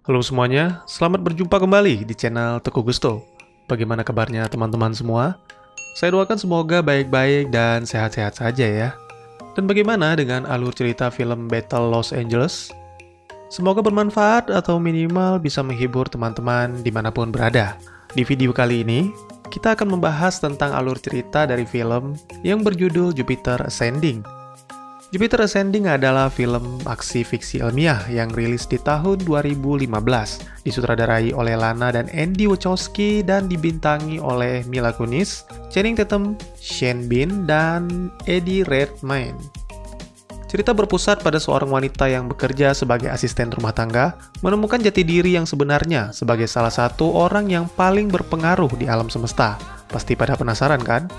Halo semuanya, selamat berjumpa kembali di channel Teguh Gusto. Bagaimana kabarnya teman-teman semua? Saya doakan semoga baik-baik dan sehat-sehat saja ya. Dan bagaimana dengan alur cerita film Battle Los Angeles? Semoga bermanfaat atau minimal bisa menghibur teman-teman dimanapun berada. Di video kali ini, kita akan membahas tentang alur cerita dari film yang berjudul Jupiter Ascending. Jupiter Ascending adalah film aksi fiksi ilmiah yang rilis di tahun 2015, disutradarai oleh Lana dan Andy Wachowski dan dibintangi oleh Mila Kunis, Channing Tatum, Sean Bean, dan Eddie Redmayne. Cerita berpusat pada seorang wanita yang bekerja sebagai asisten rumah tangga, menemukan jati diri yang sebenarnya sebagai salah satu orang yang paling berpengaruh di alam semesta. Pasti pada penasaran kan?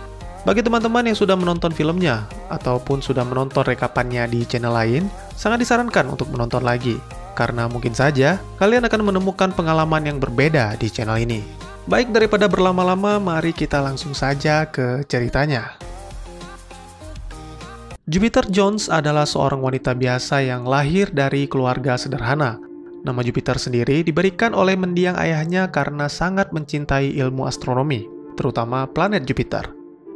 Bagi teman-teman yang sudah menonton filmnya, ataupun sudah menonton rekapannya di channel lain, sangat disarankan untuk menonton lagi. Karena mungkin saja, kalian akan menemukan pengalaman yang berbeda di channel ini. Baik daripada berlama-lama, mari kita langsung saja ke ceritanya. Jupiter Jones adalah seorang wanita biasa yang lahir dari keluarga sederhana. Nama Jupiter sendiri diberikan oleh mendiang ayahnya karena sangat mencintai ilmu astronomi, terutama planet Jupiter.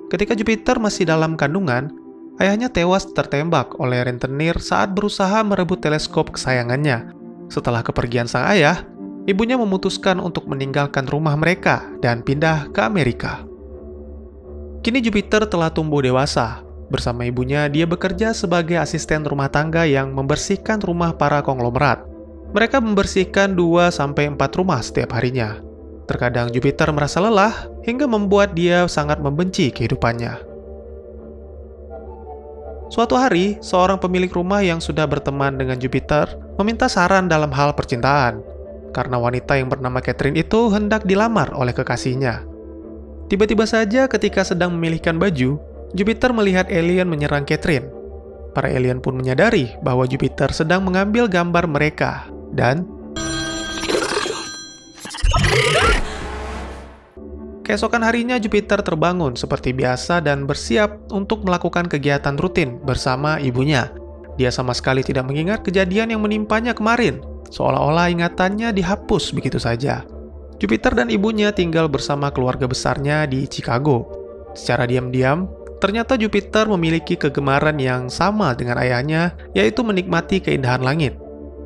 Ketika Jupiter masih dalam kandungan, ayahnya tewas tertembak oleh rentenir saat berusaha merebut teleskop kesayangannya. Setelah kepergian sang ayah, ibunya memutuskan untuk meninggalkan rumah mereka dan pindah ke Amerika. Kini Jupiter telah tumbuh dewasa. Bersama ibunya, dia bekerja sebagai asisten rumah tangga yang membersihkan rumah para konglomerat. Mereka membersihkan 2-4 rumah setiap harinya. Terkadang Jupiter merasa lelah hingga membuat dia sangat membenci kehidupannya. Suatu hari, seorang pemilik rumah yang sudah berteman dengan Jupiter meminta saran dalam hal percintaan, karena wanita yang bernama Catherine itu hendak dilamar oleh kekasihnya. Tiba-tiba saja ketika sedang memilihkan baju, Jupiter melihat alien menyerang Catherine. Para alien pun menyadari bahwa Jupiter sedang mengambil gambar mereka, dan keesokan harinya Jupiter terbangun seperti biasa dan bersiap untuk melakukan kegiatan rutin bersama ibunya. Dia sama sekali tidak mengingat kejadian yang menimpanya kemarin, seolah-olah ingatannya dihapus begitu saja. Jupiter dan ibunya tinggal bersama keluarga besarnya di Chicago. Secara diam-diam, ternyata Jupiter memiliki kegemaran yang sama dengan ayahnya, yaitu menikmati keindahan langit.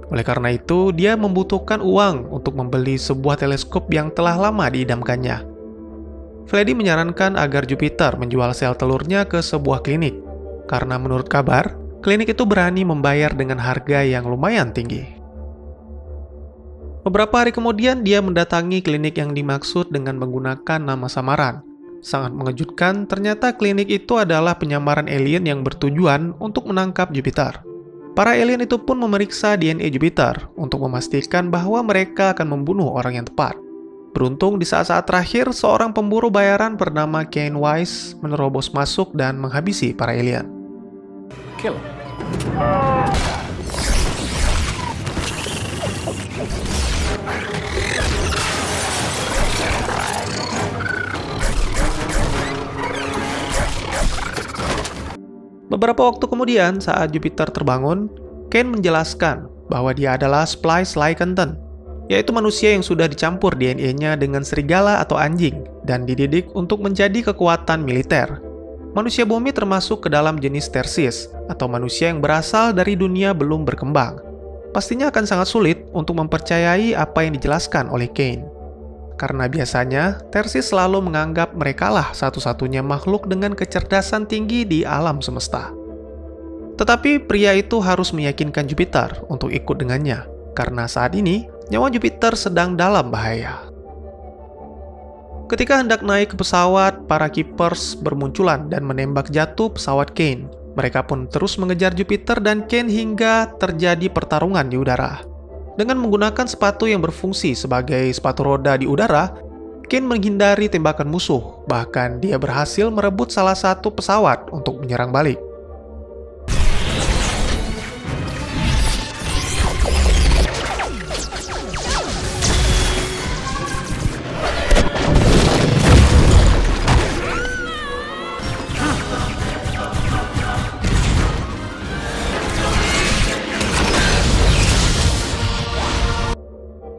Oleh karena itu, dia membutuhkan uang untuk membeli sebuah teleskop yang telah lama diidamkannya. Freddy menyarankan agar Jupiter menjual sel telurnya ke sebuah klinik, karena menurut kabar, klinik itu berani membayar dengan harga yang lumayan tinggi. Beberapa hari kemudian, dia mendatangi klinik yang dimaksud dengan menggunakan nama samaran. Sangat mengejutkan, ternyata klinik itu adalah penyamaran alien yang bertujuan untuk menangkap Jupiter. Para alien itu pun memeriksa DNA Jupiter untuk memastikan bahwa mereka akan membunuh orang yang tepat. Beruntung di saat-saat terakhir, seorang pemburu bayaran bernama Kane Wise menerobos masuk dan menghabisi para alien. Kill him. Beberapa waktu kemudian, saat Jupiter terbangun, Kane menjelaskan bahwa dia adalah Splice Lycanthrope, yaitu manusia yang sudah dicampur DNA-nya dengan serigala atau anjing dan dididik untuk menjadi kekuatan militer. Manusia bumi termasuk ke dalam jenis Thersis, atau manusia yang berasal dari dunia belum berkembang. Pastinya akan sangat sulit untuk mempercayai apa yang dijelaskan oleh Kane. Karena biasanya, Thersis selalu menganggap merekalah satu-satunya makhluk dengan kecerdasan tinggi di alam semesta. Tetapi pria itu harus meyakinkan Jupiter untuk ikut dengannya, karena saat ini, nyawa Jupiter sedang dalam bahaya. Ketika hendak naik ke pesawat, para Keepers bermunculan dan menembak jatuh pesawat Kane. Mereka pun terus mengejar Jupiter dan Kane hingga terjadi pertarungan di udara. Dengan menggunakan sepatu yang berfungsi sebagai sepatu roda di udara, Kane menghindari tembakan musuh. Bahkan dia berhasil merebut salah satu pesawat untuk menyerang balik.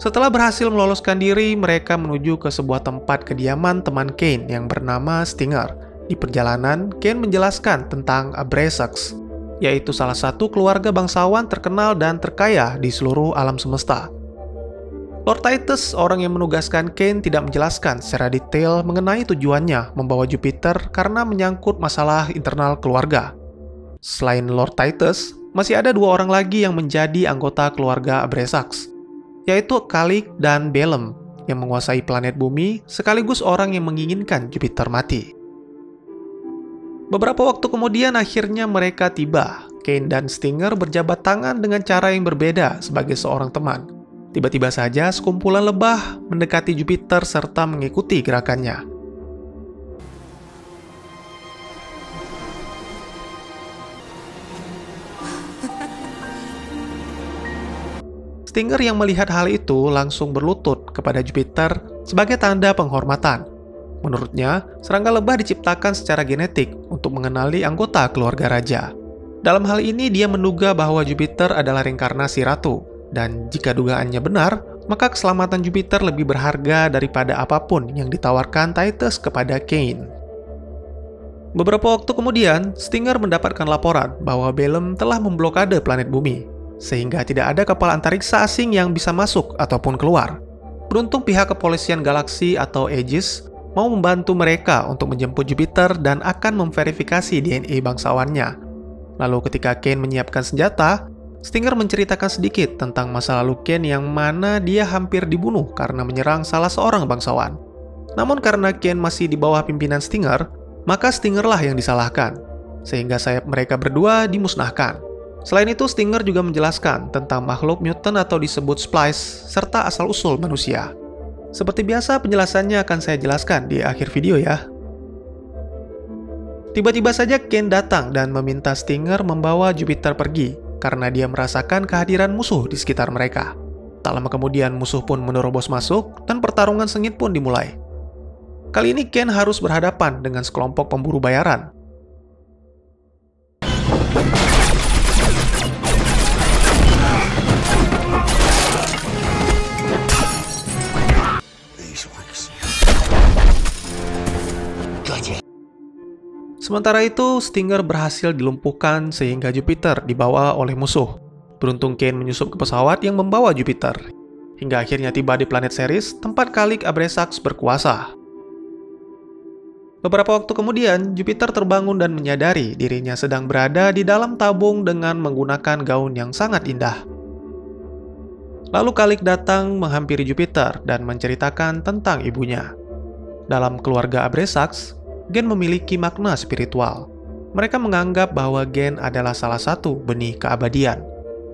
Setelah berhasil meloloskan diri, mereka menuju ke sebuah tempat kediaman teman Kane yang bernama Stinger. Di perjalanan, Kane menjelaskan tentang Abrexax, yaitu salah satu keluarga bangsawan terkenal dan terkaya di seluruh alam semesta. Lord Titus, orang yang menugaskan Kane, tidak menjelaskan secara detail mengenai tujuannya membawa Jupiter karena menyangkut masalah internal keluarga. Selain Lord Titus, masih ada dua orang lagi yang menjadi anggota keluarga Abrexax, yaitu Kalik dan Bellum yang menguasai planet bumi sekaligus orang yang menginginkan Jupiter mati. Beberapa waktu kemudian akhirnya mereka tiba. Kane dan Stinger berjabat tangan dengan cara yang berbeda sebagai seorang teman. Tiba-tiba saja sekumpulan lebah mendekati Jupiter serta mengikuti gerakannya. Stinger yang melihat hal itu langsung berlutut kepada Jupiter sebagai tanda penghormatan. Menurutnya, serangga lebah diciptakan secara genetik untuk mengenali anggota keluarga raja. Dalam hal ini, dia menduga bahwa Jupiter adalah reinkarnasi ratu, dan jika dugaannya benar, maka keselamatan Jupiter lebih berharga daripada apapun yang ditawarkan Titus kepada Kane. Beberapa waktu kemudian, Stinger mendapatkan laporan bahwa Bellum telah memblokade planet bumi, sehingga tidak ada kapal antariksa asing yang bisa masuk ataupun keluar. Beruntung pihak kepolisian galaksi atau Aegis mau membantu mereka untuk menjemput Jupiter dan akan memverifikasi DNA bangsawannya. Lalu ketika Kane menyiapkan senjata, Stinger menceritakan sedikit tentang masa lalu Kane yang mana dia hampir dibunuh karena menyerang salah seorang bangsawan. Namun karena Kane masih di bawah pimpinan Stinger, maka Stingerlah yang disalahkan, sehingga sayap mereka berdua dimusnahkan. Selain itu, Stinger juga menjelaskan tentang makhluk mutant atau disebut splice, serta asal-usul manusia. Seperti biasa, penjelasannya akan saya jelaskan di akhir video ya. Tiba-tiba saja Kane datang dan meminta Stinger membawa Jupiter pergi, karena dia merasakan kehadiran musuh di sekitar mereka. Tak lama kemudian musuh pun menerobos masuk, dan pertarungan sengit pun dimulai. Kali ini Kane harus berhadapan dengan sekelompok pemburu bayaran. Sementara itu, Stinger berhasil dilumpuhkan sehingga Jupiter dibawa oleh musuh. Beruntung Kane menyusup ke pesawat yang membawa Jupiter, hingga akhirnya tiba di planet Ceres, tempat Kalik Abrexax berkuasa. Beberapa waktu kemudian, Jupiter terbangun dan menyadari dirinya sedang berada di dalam tabung dengan menggunakan gaun yang sangat indah. Lalu Kalik datang menghampiri Jupiter dan menceritakan tentang ibunya. Dalam keluarga Abrexax, gen memiliki makna spiritual. Mereka menganggap bahwa gen adalah salah satu benih keabadian.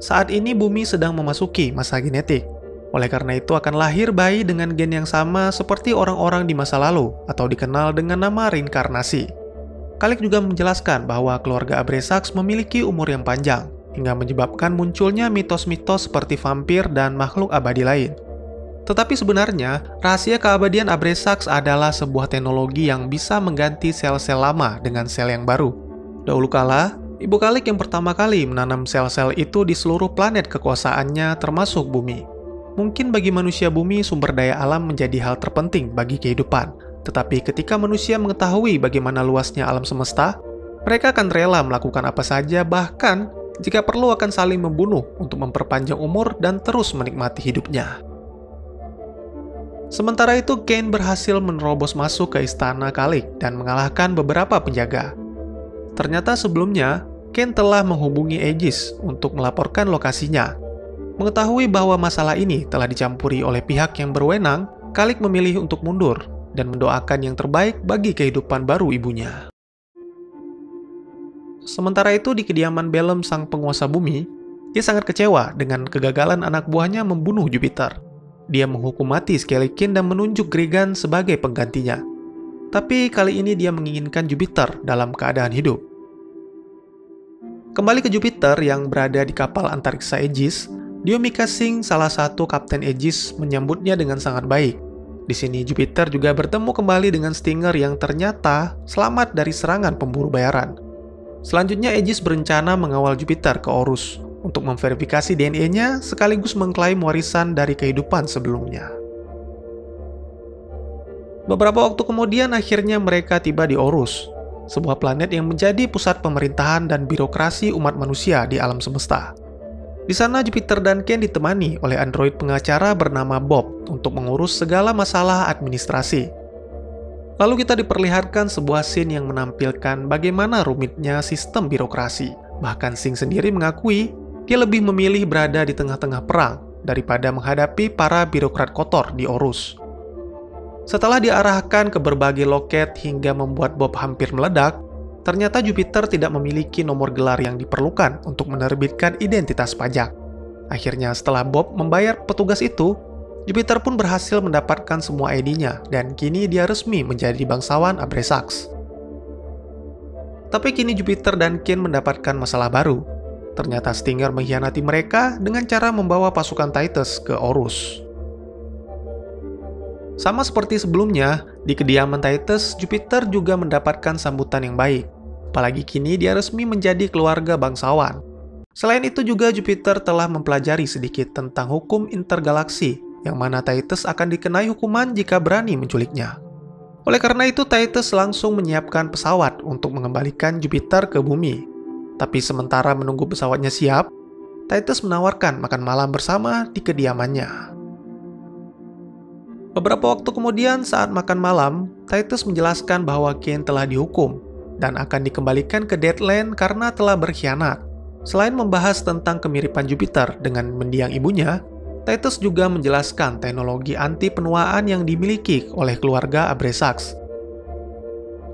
Saat ini bumi sedang memasuki masa genetik. Oleh karena itu akan lahir bayi dengan gen yang sama seperti orang-orang di masa lalu atau dikenal dengan nama reinkarnasi. Kalik juga menjelaskan bahwa keluarga Abrexax memiliki umur yang panjang, hingga menyebabkan munculnya mitos-mitos seperti vampir dan makhluk abadi lain. Tetapi sebenarnya, rahasia keabadian Abrexax adalah sebuah teknologi yang bisa mengganti sel-sel lama dengan sel yang baru. Dahulu kala, Ibu Kalik yang pertama kali menanam sel-sel itu di seluruh planet kekuasaannya termasuk bumi. Mungkin bagi manusia bumi sumber daya alam menjadi hal terpenting bagi kehidupan. Tetapi ketika manusia mengetahui bagaimana luasnya alam semesta, mereka akan rela melakukan apa saja, bahkan jika perlu akan saling membunuh untuk memperpanjang umur dan terus menikmati hidupnya. Sementara itu, Kane berhasil menerobos masuk ke istana Kalik dan mengalahkan beberapa penjaga. Ternyata sebelumnya, Kane telah menghubungi Aegis untuk melaporkan lokasinya. Mengetahui bahwa masalah ini telah dicampuri oleh pihak yang berwenang, Kalik memilih untuk mundur dan mendoakan yang terbaik bagi kehidupan baru ibunya. Sementara itu, di kediaman Bellum sang penguasa bumi, dia sangat kecewa dengan kegagalan anak buahnya membunuh Jupiter. Dia menghukum mati Skelekin dan menunjuk Gregan sebagai penggantinya. Tapi kali ini dia menginginkan Jupiter dalam keadaan hidup. Kembali ke Jupiter yang berada di kapal antariksa Aegis, Dio Mikasing, salah satu kapten Aegis, menyambutnya dengan sangat baik. Di sini Jupiter juga bertemu kembali dengan Stinger yang ternyata selamat dari serangan pemburu bayaran. Selanjutnya Aegis berencana mengawal Jupiter ke Orus untuk memverifikasi DNA-nya sekaligus mengklaim warisan dari kehidupan sebelumnya. Beberapa waktu kemudian akhirnya mereka tiba di Orus, sebuah planet yang menjadi pusat pemerintahan dan birokrasi umat manusia di alam semesta. Di sana Jupiter dan Ken ditemani oleh android pengacara bernama Bob untuk mengurus segala masalah administrasi. Lalu kita diperlihatkan sebuah scene yang menampilkan bagaimana rumitnya sistem birokrasi. Bahkan Singh sendiri mengakui dia lebih memilih berada di tengah-tengah perang daripada menghadapi para birokrat kotor di Orus. Setelah diarahkan ke berbagai loket hingga membuat Bob hampir meledak, ternyata Jupiter tidak memiliki nomor gelar yang diperlukan untuk menerbitkan identitas pajak. Akhirnya setelah Bob membayar petugas itu, Jupiter pun berhasil mendapatkan semua ID-nya dan kini dia resmi menjadi bangsawan Abrasax. Tapi kini Jupiter dan Ken mendapatkan masalah baru. Ternyata Stinger mengkhianati mereka dengan cara membawa pasukan Titus ke Orus. Sama seperti sebelumnya, di kediaman Titus, Jupiter juga mendapatkan sambutan yang baik. Apalagi kini dia resmi menjadi keluarga bangsawan. Selain itu juga Jupiter telah mempelajari sedikit tentang hukum intergalaksi, yang mana Titus akan dikenai hukuman jika berani menculiknya. Oleh karena itu, Titus langsung menyiapkan pesawat untuk mengembalikan Jupiter ke bumi. Tapi sementara menunggu pesawatnya siap, Titus menawarkan makan malam bersama di kediamannya. Beberapa waktu kemudian saat makan malam, Titus menjelaskan bahwa Ken telah dihukum dan akan dikembalikan ke Deadland karena telah berkhianat. Selain membahas tentang kemiripan Jupiter dengan mendiang ibunya, Titus juga menjelaskan teknologi anti penuaan yang dimiliki oleh keluarga Abrasax.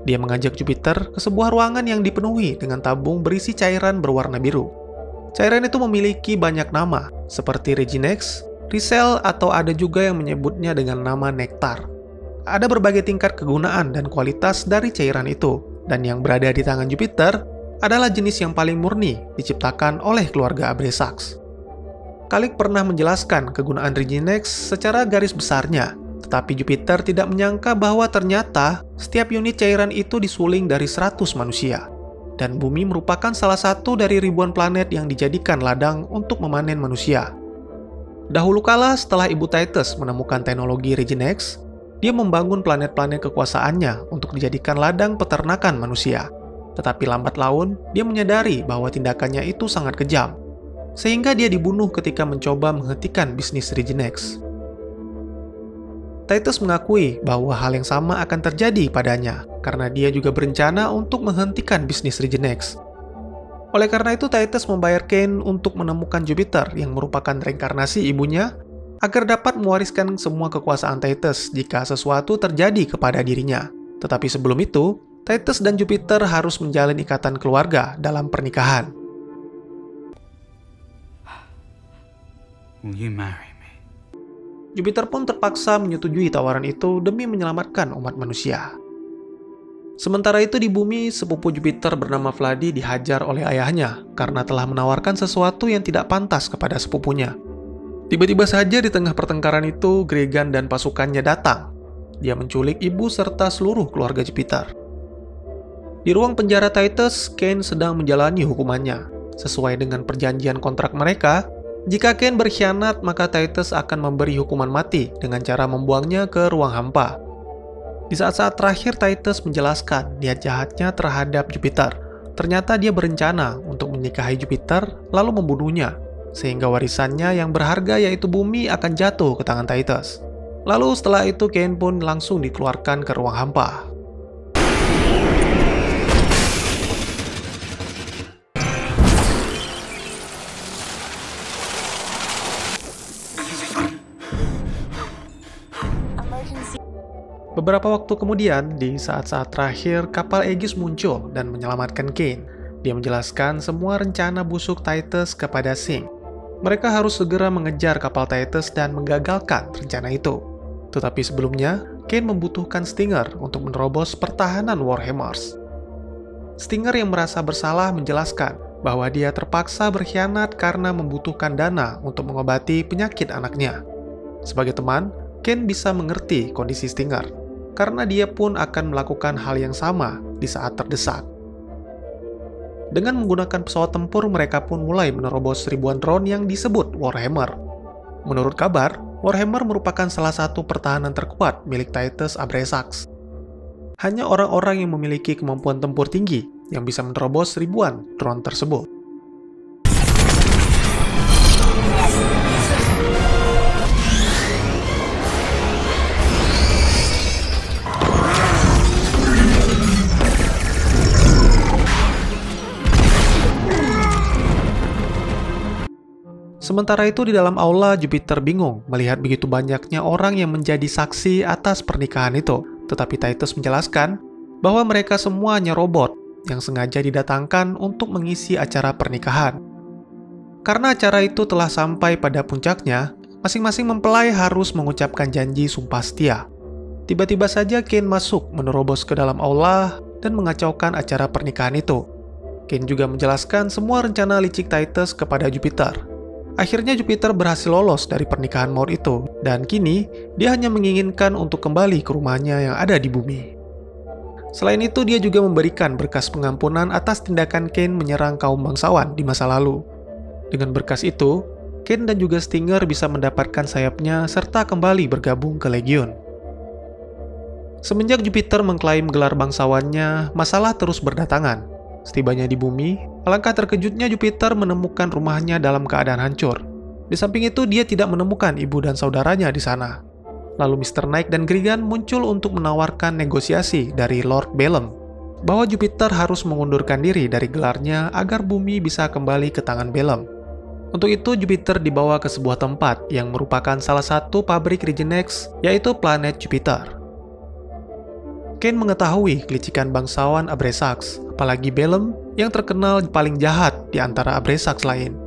Dia mengajak Jupiter ke sebuah ruangan yang dipenuhi dengan tabung berisi cairan berwarna biru. Cairan itu memiliki banyak nama, seperti Reginex, Risel, atau ada juga yang menyebutnya dengan nama nektar. Ada berbagai tingkat kegunaan dan kualitas dari cairan itu, dan yang berada di tangan Jupiter adalah jenis yang paling murni diciptakan oleh keluarga Abrasax. Kalik pernah menjelaskan kegunaan Reginex secara garis besarnya, tetapi Jupiter tidak menyangka bahwa ternyata setiap unit cairan itu disuling dari 100 manusia, dan bumi merupakan salah satu dari ribuan planet yang dijadikan ladang untuk memanen manusia. Dahulu kala setelah Ibu Titus menemukan teknologi Reginex, dia membangun planet-planet kekuasaannya untuk dijadikan ladang peternakan manusia. Tetapi lambat laun, dia menyadari bahwa tindakannya itu sangat kejam, sehingga dia dibunuh ketika mencoba menghentikan bisnis Reginex. Titus mengakui bahwa hal yang sama akan terjadi padanya, karena dia juga berencana untuk menghentikan bisnis Reginex. Oleh karena itu, Titus membayar Ken untuk menemukan Jupiter yang merupakan reinkarnasi ibunya, agar dapat mewariskan semua kekuasaan Titus jika sesuatu terjadi kepada dirinya. Tetapi sebelum itu, Titus dan Jupiter harus menjalin ikatan keluarga dalam pernikahan. Will you marry me? Jupiter pun terpaksa menyetujui tawaran itu demi menyelamatkan umat manusia. Sementara itu di bumi, sepupu Jupiter bernama Vladi dihajar oleh ayahnya karena telah menawarkan sesuatu yang tidak pantas kepada sepupunya. Tiba-tiba saja di tengah pertengkaran itu, Gregan dan pasukannya datang. Dia menculik ibu serta seluruh keluarga Jupiter. Di ruang penjara Titus, Ken sedang menjalani hukumannya. Sesuai dengan perjanjian kontrak mereka, jika Ken berkhianat, maka Titus akan memberi hukuman mati dengan cara membuangnya ke ruang hampa. Di saat-saat terakhir, Titus menjelaskan niat jahatnya terhadap Jupiter. Ternyata dia berencana untuk menikahi Jupiter lalu membunuhnya, sehingga warisannya yang berharga yaitu bumi akan jatuh ke tangan Titus. Lalu setelah itu Ken pun langsung dikeluarkan ke ruang hampa. Beberapa waktu kemudian, di saat-saat terakhir, kapal Aegis muncul dan menyelamatkan Ken. Dia menjelaskan semua rencana busuk Titus kepada Singh. Mereka harus segera mengejar kapal Titus dan menggagalkan rencana itu. Tetapi sebelumnya, Ken membutuhkan Stinger untuk menerobos pertahanan Warhammers. Stinger yang merasa bersalah menjelaskan bahwa dia terpaksa berkhianat karena membutuhkan dana untuk mengobati penyakit anaknya. Sebagai teman, Ken bisa mengerti kondisi Stinger, karena dia pun akan melakukan hal yang sama di saat terdesak. Dengan menggunakan pesawat tempur, mereka pun mulai menerobos ribuan drone yang disebut Warhammer. Menurut kabar, Warhammer merupakan salah satu pertahanan terkuat milik Titus Abrexax. Hanya orang-orang yang memiliki kemampuan tempur tinggi yang bisa menerobos ribuan drone tersebut. Sementara itu di dalam aula, Jupiter bingung melihat begitu banyaknya orang yang menjadi saksi atas pernikahan itu. Tetapi Titus menjelaskan bahwa mereka semua hanya robot yang sengaja didatangkan untuk mengisi acara pernikahan. Karena acara itu telah sampai pada puncaknya, masing-masing mempelai harus mengucapkan janji sumpah setia. Tiba-tiba saja Cain masuk menerobos ke dalam aula dan mengacaukan acara pernikahan itu. Cain juga menjelaskan semua rencana licik Titus kepada Jupiter. Akhirnya Jupiter berhasil lolos dari pernikahan maut itu, dan kini dia hanya menginginkan untuk kembali ke rumahnya yang ada di bumi. Selain itu, dia juga memberikan berkas pengampunan atas tindakan Cain menyerang kaum bangsawan di masa lalu. Dengan berkas itu, Cain dan juga Stinger bisa mendapatkan sayapnya serta kembali bergabung ke Legion. Semenjak Jupiter mengklaim gelar bangsawannya, masalah terus berdatangan. Setibanya di bumi, alangkah terkejutnya Jupiter menemukan rumahnya dalam keadaan hancur. Di samping itu, dia tidak menemukan ibu dan saudaranya di sana. Lalu Mr. Knight dan Grigan muncul untuk menawarkan negosiasi dari Lord Bellum, bahwa Jupiter harus mengundurkan diri dari gelarnya agar bumi bisa kembali ke tangan Bellum. Untuk itu, Jupiter dibawa ke sebuah tempat yang merupakan salah satu pabrik Regenex, yaitu planet Jupiter. Cain mengetahui kelicikan bangsawan Abrexax, apalagi Bellum yang terkenal paling jahat di antara Abrexax lain.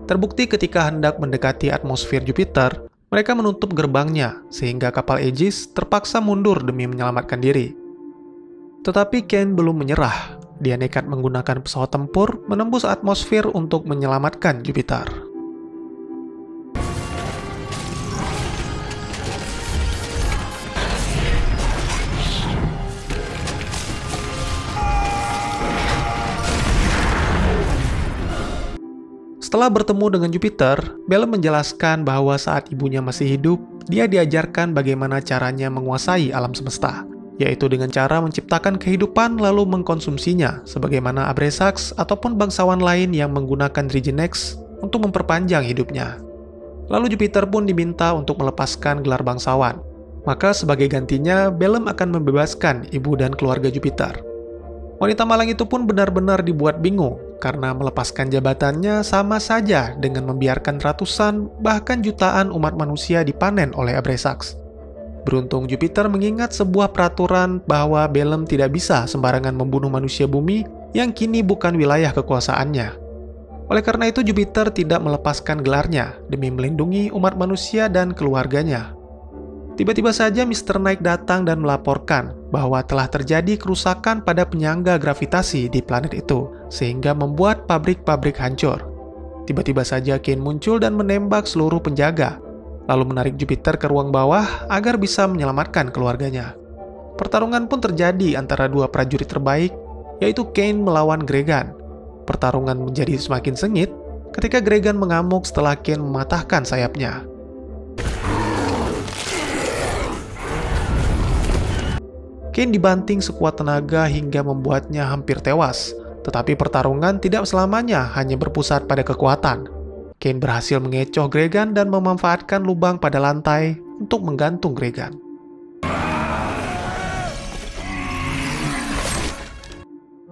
Terbukti ketika hendak mendekati atmosfer Jupiter, mereka menutup gerbangnya sehingga kapal Aegis terpaksa mundur demi menyelamatkan diri. Tetapi Cain belum menyerah. Dia nekat menggunakan pesawat tempur menembus atmosfer untuk menyelamatkan Jupiter. Setelah bertemu dengan Jupiter, Bellum menjelaskan bahwa saat ibunya masih hidup, dia diajarkan bagaimana caranya menguasai alam semesta, yaitu dengan cara menciptakan kehidupan lalu mengkonsumsinya, sebagaimana Abrexax ataupun bangsawan lain yang menggunakan Regenex untuk memperpanjang hidupnya. Lalu Jupiter pun diminta untuk melepaskan gelar bangsawan. Maka sebagai gantinya, Bellum akan membebaskan ibu dan keluarga Jupiter. Wanita malang itu pun benar-benar dibuat bingung, karena melepaskan jabatannya sama saja dengan membiarkan ratusan, bahkan jutaan umat manusia dipanen oleh Abrexax. Beruntung Jupiter mengingat sebuah peraturan bahwa Bellum tidak bisa sembarangan membunuh manusia bumi yang kini bukan wilayah kekuasaannya. Oleh karena itu Jupiter tidak melepaskan gelarnya demi melindungi umat manusia dan keluarganya. Tiba-tiba saja Mr. Knight datang dan melaporkan bahwa telah terjadi kerusakan pada penyangga gravitasi di planet itu, sehingga membuat pabrik-pabrik hancur. Tiba-tiba saja Cain muncul dan menembak seluruh penjaga, lalu menarik Jupiter ke ruang bawah agar bisa menyelamatkan keluarganya. Pertarungan pun terjadi antara dua prajurit terbaik, yaitu Cain melawan Gregan. Pertarungan menjadi semakin sengit ketika Gregan mengamuk setelah Cain mematahkan sayapnya. Cain dibanting sekuat tenaga hingga membuatnya hampir tewas. Tetapi pertarungan tidak selamanya hanya berpusat pada kekuatan. Cain berhasil mengecoh Gregan dan memanfaatkan lubang pada lantai untuk menggantung Gregan.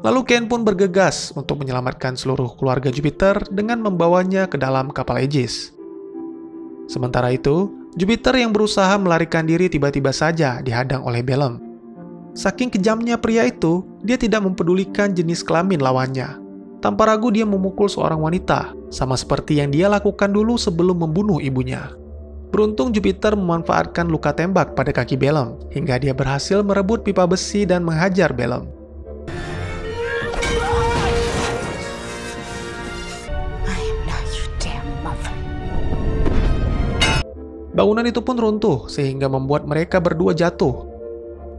Lalu Cain pun bergegas untuk menyelamatkan seluruh keluarga Jupiter dengan membawanya ke dalam kapal Aegis. Sementara itu, Jupiter yang berusaha melarikan diri tiba-tiba saja dihadang oleh Bellum. Saking kejamnya pria itu, dia tidak mempedulikan jenis kelamin lawannya. Tanpa ragu dia memukul seorang wanita, sama seperti yang dia lakukan dulu sebelum membunuh ibunya. Beruntung Jupiter memanfaatkan luka tembak pada kaki Bellum, hingga dia berhasil merebut pipa besi dan menghajar Bellum. Bangunan itu pun runtuh, sehingga membuat mereka berdua jatuh.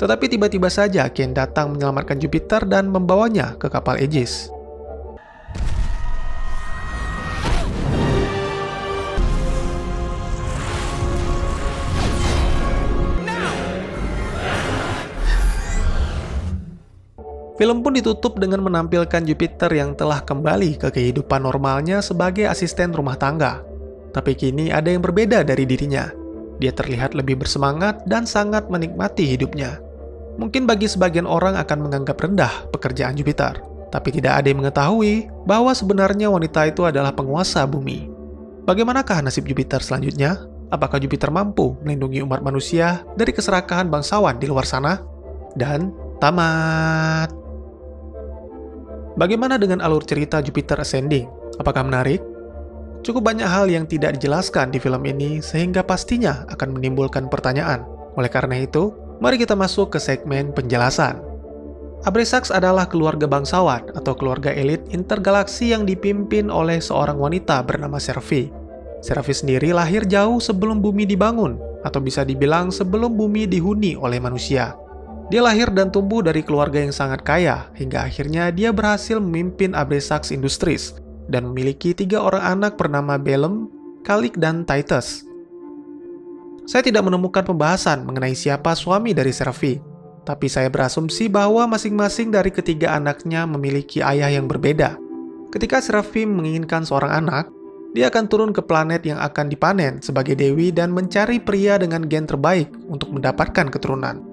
Tetapi tiba-tiba saja Cain datang menyelamatkan Jupiter dan membawanya ke kapal Aegis. Film pun ditutup dengan menampilkan Jupiter yang telah kembali ke kehidupan normalnya sebagai asisten rumah tangga. Tapi kini ada yang berbeda dari dirinya. Dia terlihat lebih bersemangat dan sangat menikmati hidupnya. Mungkin bagi sebagian orang akan menganggap rendah pekerjaan Jupiter, tapi tidak ada yang mengetahui bahwa sebenarnya wanita itu adalah penguasa bumi. Bagaimanakah nasib Jupiter selanjutnya? Apakah Jupiter mampu melindungi umat manusia dari keserakahan bangsawan di luar sana? Dan tamat. Bagaimana dengan alur cerita Jupiter Ascending? Apakah menarik? Cukup banyak hal yang tidak dijelaskan di film ini sehingga pastinya akan menimbulkan pertanyaan. Oleh karena itu, mari kita masuk ke segmen penjelasan. Abrasax adalah keluarga bangsawan atau keluarga elit intergalaksi yang dipimpin oleh seorang wanita bernama Seraphi. Seraphi sendiri lahir jauh sebelum bumi dibangun, atau bisa dibilang sebelum bumi dihuni oleh manusia. Dia lahir dan tumbuh dari keluarga yang sangat kaya, hingga akhirnya dia berhasil memimpin Abrasax Industries dan memiliki 3 orang anak bernama Bellum, Kalik, dan Titus. Saya tidak menemukan pembahasan mengenai siapa suami dari Seraphi, tapi saya berasumsi bahwa masing-masing dari ketiga anaknya memiliki ayah yang berbeda. Ketika Seraphi menginginkan seorang anak, dia akan turun ke planet yang akan dipanen sebagai dewi dan mencari pria dengan gen terbaik untuk mendapatkan keturunan.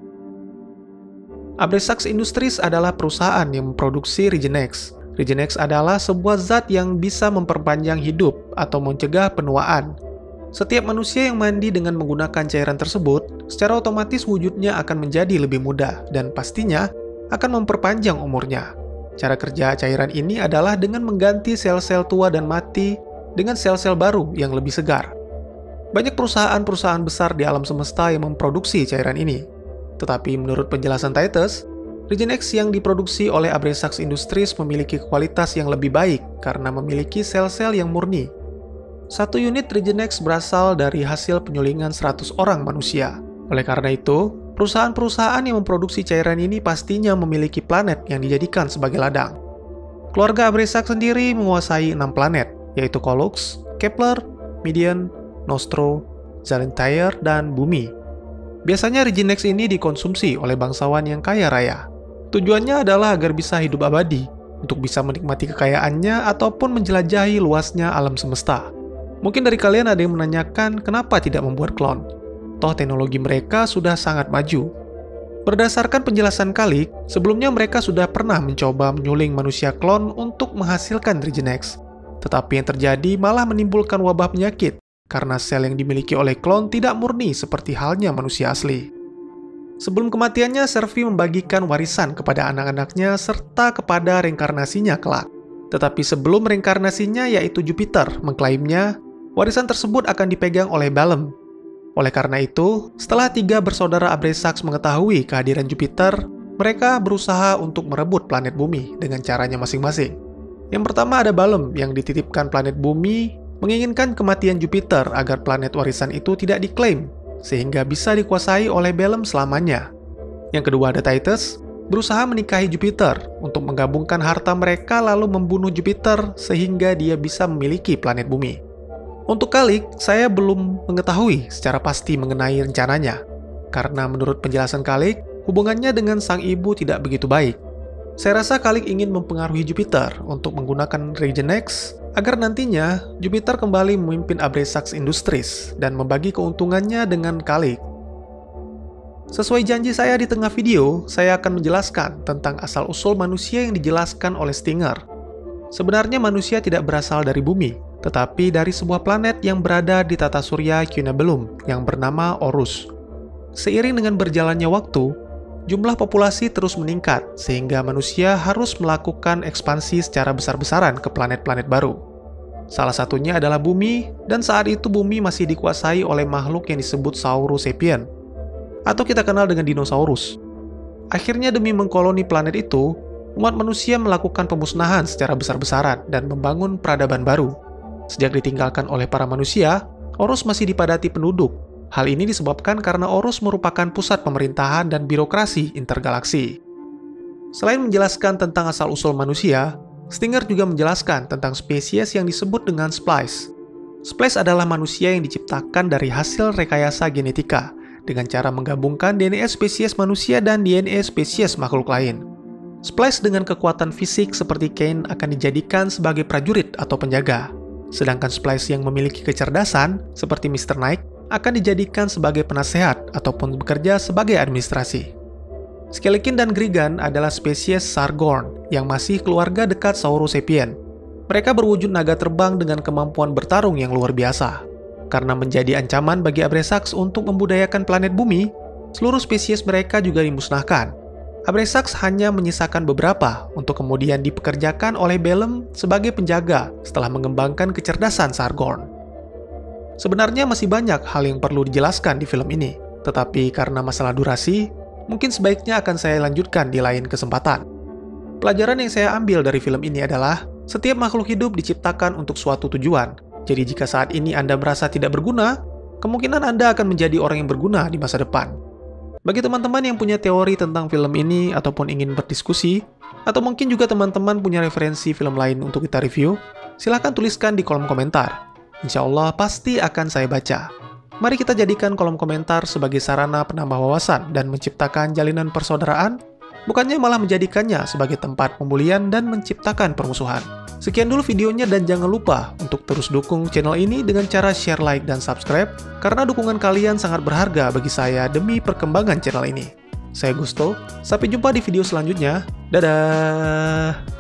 Abrasax Industries adalah perusahaan yang memproduksi Regenex. Regenex adalah sebuah zat yang bisa memperpanjang hidup atau mencegah penuaan. Setiap manusia yang mandi dengan menggunakan cairan tersebut, secara otomatis wujudnya akan menjadi lebih muda dan pastinya akan memperpanjang umurnya. Cara kerja cairan ini adalah dengan mengganti sel-sel tua dan mati dengan sel-sel baru yang lebih segar. Banyak perusahaan-perusahaan besar di alam semesta yang memproduksi cairan ini. Tetapi menurut penjelasan Titus, Regenex yang diproduksi oleh Abrasax Industries memiliki kualitas yang lebih baik karena memiliki sel-sel yang murni. 1 unit Regenex berasal dari hasil penyulingan 100 orang manusia. Oleh karena itu, perusahaan-perusahaan yang memproduksi cairan ini pastinya memiliki planet yang dijadikan sebagai ladang. Keluarga Abrasax sendiri menguasai 6 planet, yaitu Pollux, Kepler, Midian, Nostro, Zalentire, dan Bumi. Biasanya Regenex ini dikonsumsi oleh bangsawan yang kaya raya. Tujuannya adalah agar bisa hidup abadi, untuk bisa menikmati kekayaannya ataupun menjelajahi luasnya alam semesta. Mungkin dari kalian ada yang menanyakan kenapa tidak membuat klon. Toh teknologi mereka sudah sangat maju. Berdasarkan penjelasan Kalik, sebelumnya mereka sudah pernah mencoba menyuling manusia klon untuk menghasilkan Regenex. Tetapi yang terjadi malah menimbulkan wabah penyakit, karena sel yang dimiliki oleh klon tidak murni seperti halnya manusia asli. Sebelum kematiannya, Seraphi membagikan warisan kepada anak-anaknya serta kepada reinkarnasinya kelak. Tetapi sebelum reinkarnasinya yaitu Jupiter mengklaimnya, warisan tersebut akan dipegang oleh Bellum. Oleh karena itu, setelah 3 bersaudara Abrasax mengetahui kehadiran Jupiter, mereka berusaha untuk merebut planet bumi dengan caranya masing-masing. Yang pertama ada Bellum yang dititipkan planet bumi, menginginkan kematian Jupiter agar planet warisan itu tidak diklaim, sehingga bisa dikuasai oleh Bellum selamanya. Yang kedua ada Titus, berusaha menikahi Jupiter untuk menggabungkan harta mereka lalu membunuh Jupiter sehingga dia bisa memiliki planet bumi. Untuk Kalik, saya belum mengetahui secara pasti mengenai rencananya, karena menurut penjelasan Kalik, hubungannya dengan sang ibu tidak begitu baik. Saya rasa Kalik ingin mempengaruhi Jupiter untuk menggunakan Regenex agar nantinya Jupiter kembali memimpin Abrasax Industries dan membagi keuntungannya dengan Kalik. Sesuai janji saya di tengah video, saya akan menjelaskan tentang asal-usul manusia yang dijelaskan oleh Stinger. Sebenarnya manusia tidak berasal dari bumi, tetapi dari sebuah planet yang berada di tata surya Cunebellum yang bernama Orus. Seiring dengan berjalannya waktu, jumlah populasi terus meningkat sehingga manusia harus melakukan ekspansi secara besar-besaran ke planet-planet baru. Salah satunya adalah bumi, dan saat itu bumi masih dikuasai oleh makhluk yang disebut Saurus sapien, atau kita kenal dengan dinosaurus. Akhirnya demi mengkoloni planet itu, umat manusia melakukan pemusnahan secara besar-besaran dan membangun peradaban baru. Sejak ditinggalkan oleh para manusia, Orus masih dipadati penduduk. Hal ini disebabkan karena Orus merupakan pusat pemerintahan dan birokrasi intergalaksi. Selain menjelaskan tentang asal-usul manusia, Stinger juga menjelaskan tentang spesies yang disebut dengan splice. Splice adalah manusia yang diciptakan dari hasil rekayasa genetika dengan cara menggabungkan DNA spesies manusia dan DNA spesies makhluk lain. Splice dengan kekuatan fisik seperti Kain akan dijadikan sebagai prajurit atau penjaga. Sedangkan Splice yang memiliki kecerdasan, seperti Mr. Knight, akan dijadikan sebagai penasehat ataupun bekerja sebagai administrasi. Skelekin dan Grigan adalah spesies Sargorn yang masih keluarga dekat Saurosapien. Mereka berwujud naga terbang dengan kemampuan bertarung yang luar biasa. Karena menjadi ancaman bagi Abrexax untuk membudayakan planet bumi, seluruh spesies mereka juga dimusnahkan. Abrexax hanya menyisakan beberapa untuk kemudian dipekerjakan oleh Bellum sebagai penjaga setelah mengembangkan kecerdasan Sargorn. Sebenarnya masih banyak hal yang perlu dijelaskan di film ini, tetapi karena masalah durasi, mungkin sebaiknya akan saya lanjutkan di lain kesempatan. Pelajaran yang saya ambil dari film ini adalah, setiap makhluk hidup diciptakan untuk suatu tujuan. Jadi jika saat ini Anda merasa tidak berguna, kemungkinan Anda akan menjadi orang yang berguna di masa depan. Bagi teman-teman yang punya teori tentang film ini ataupun ingin berdiskusi, atau mungkin juga teman-teman punya referensi film lain untuk kita review, silahkan tuliskan di kolom komentar. Insya Allah pasti akan saya baca. Mari kita jadikan kolom komentar sebagai sarana penambah wawasan dan menciptakan jalinan persaudaraan, bukannya malah menjadikannya sebagai tempat pembulian dan menciptakan permusuhan. Sekian dulu videonya dan jangan lupa untuk terus dukung channel ini dengan cara share, like, dan subscribe, karena dukungan kalian sangat berharga bagi saya demi perkembangan channel ini. Saya Gusto, sampai jumpa di video selanjutnya. Dadah!